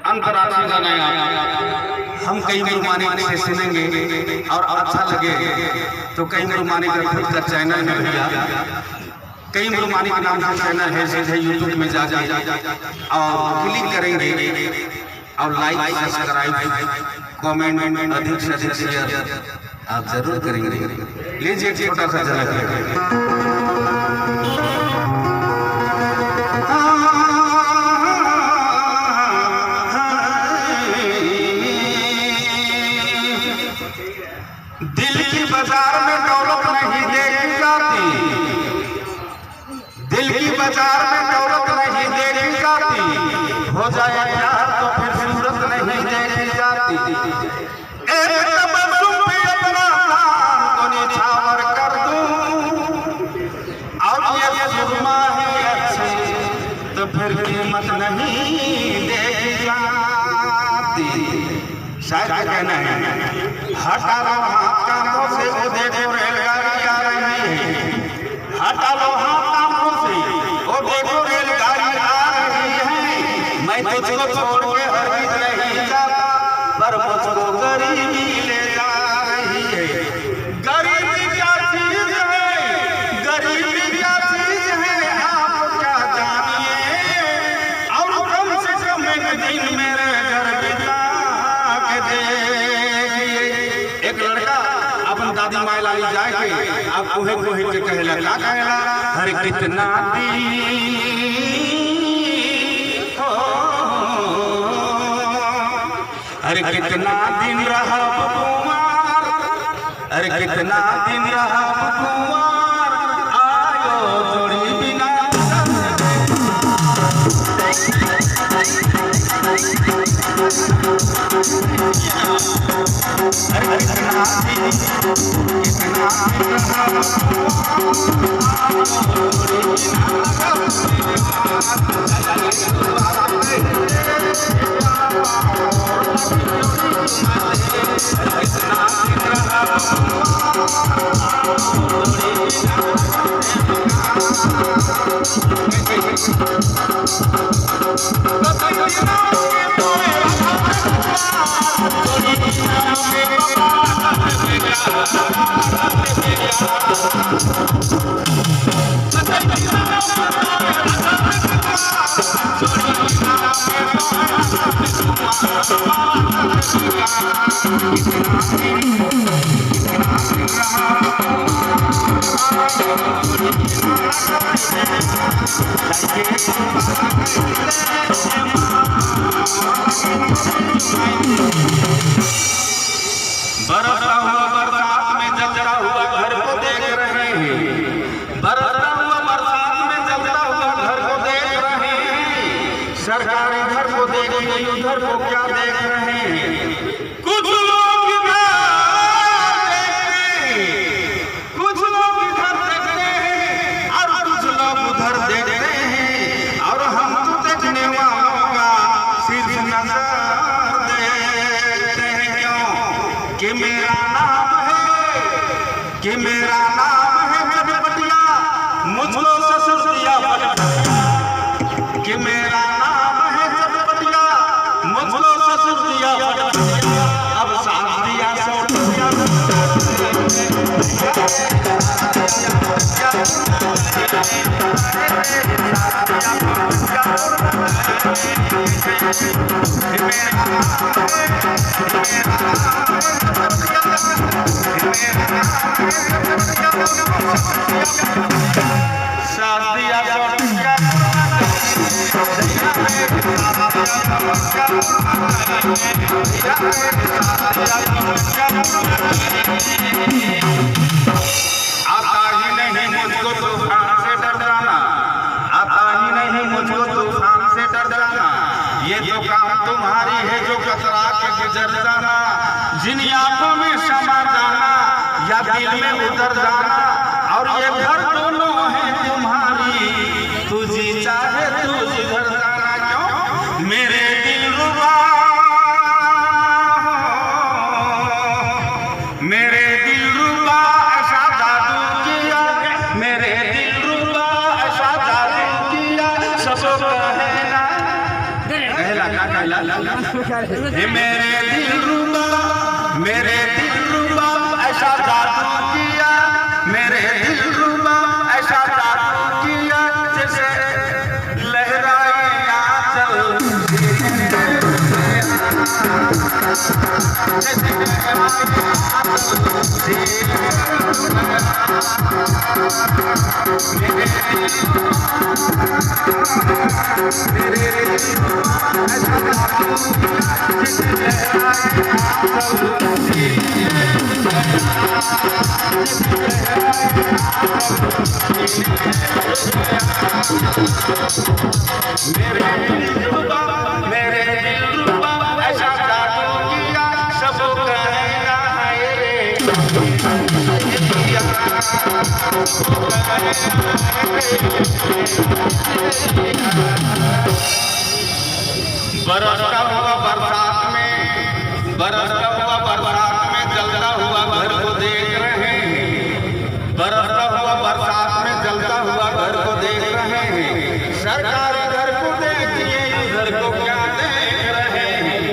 अंतर्राष्ट्रीय गाना हम कई गुरुमानी से सुनेंगे और अच्छा लगे तो कई गुरुमानी का खुद का चैनल है भैया। कई गुरुमानी के नाम से चैनल है, सीधे यूट्यूब में जाके और क्लिक करेंगे और लाइक सब्सक्राइब कमेंट अधिक से अधिक शेयर आप जरूर करेंगे। लीजिए एक छोटा सा झलक। दिल की बाजार में दौलत नहीं देखी जाती, दिल की बाजार में दौलत नहीं देखी जाती, हो जाए प्यार तो फिर सूरत नहीं देखी जाती। एक तबस्सुम पे अपना नाम को निछावर कर दूं और ये सुरमा है अच्छी तो फिर कीमत नहीं देखी जाती। शायद कहना है हटा लो हाथ कांधों से, वो देखो रेलगाड़ी आ रही है। हटा लो हाथ कांधों से, वो देखो रेलगाड़ी आ रही है। मैं तुझको छोड़ के हरगिज नहीं जाता, पर मुझको गरीबी ले जा रही है। गरीबी क्या चीज है, गरीबी क्या चीज है आप क्या जानिए। और कम से कम एक दिन मेरे घर बिता के देखिए। एक लड़का अपन दादी माँ लाली जाके आप कोहे कोहे के कहला क्या कहला, हर कितना दिन हो, हर कितना दिन रहा कुमार, हर कितना दिन रहा कुमार, आयो जोड़ी बिना। बरसता हुआ बरसात में जलता हुआ घर को देख रहे हैं, बरसता हुआ बरसात में जलता हुआ घर को देख रहे हैं। सरकारी घर को देख के उधर को क्या देख रहे हैं। कुछ लोग इधर देखते हैं, कुछ लोग इधर देखते हैं और कुछ लोग उधर देखते हैं। और हम तो देखने वालों का सिर्फ नजर देखते हैं। क्यों कि मेरा नाम है, कि मेरा नाम है चटपटिया, मुझको ससुर दिया पटपटिया। कि मेरा नाम है चटपटिया, मुझको ससुर दिया पटपटिया। अब साथ दिया सौट दिया आता ही नहीं मुझको तूफान से डराना, आता ही नहीं मुझको तूफान से डराना। ये जो काम तुम्हारी है जो कतरा के गुजर जाना, जिन आंखों में समा जाना या दिल में उतर जाना, और ये घर दोनों है तुम्हारी, तुझी चाहे तू जिधर जाना। क्यों मेरे दिलरुबा, मेरे दिलरुबा ऐसा जादू किया, मेरे दिलरुबा ऐसा जादू किया, सब कहना हे मेरे दिलरुबा, मेरे दिलरुबा ऐसा जादू किया, मेरे दिलरुबा ऐसा जादू किया, जैसे लहराए आंचल, जैसे मेरे दिलरुबा ऐसा जादू किया, सब कहना है रे बरसता हुआ बरसात में, बरसता हुआ बरसात में जलता हुआ घर को देख रहे हैं, बरसता हुआ बरसात में जलता हुआ घर को देख रहे हैं। सरकारी घर को देखिए, उधर को क्या देख रहे हैं?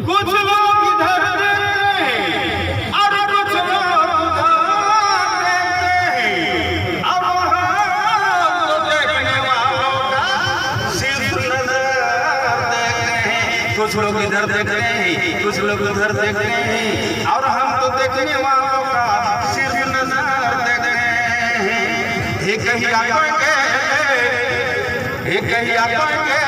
कुछ लोग इधर देखते हैं और कुछ लोग उधर देखते हैं, और वहाँ तो देखने वालों का सिर्फ नजर देखते हैं। कुछ लोग इधर देख रहे हैं, कुछ लोग उधर देख रहे हैं, और हम तो देखने वालों का सिर्फ नजर देख रहे हैं। एक ही आएंगे, एक ही आएंगे,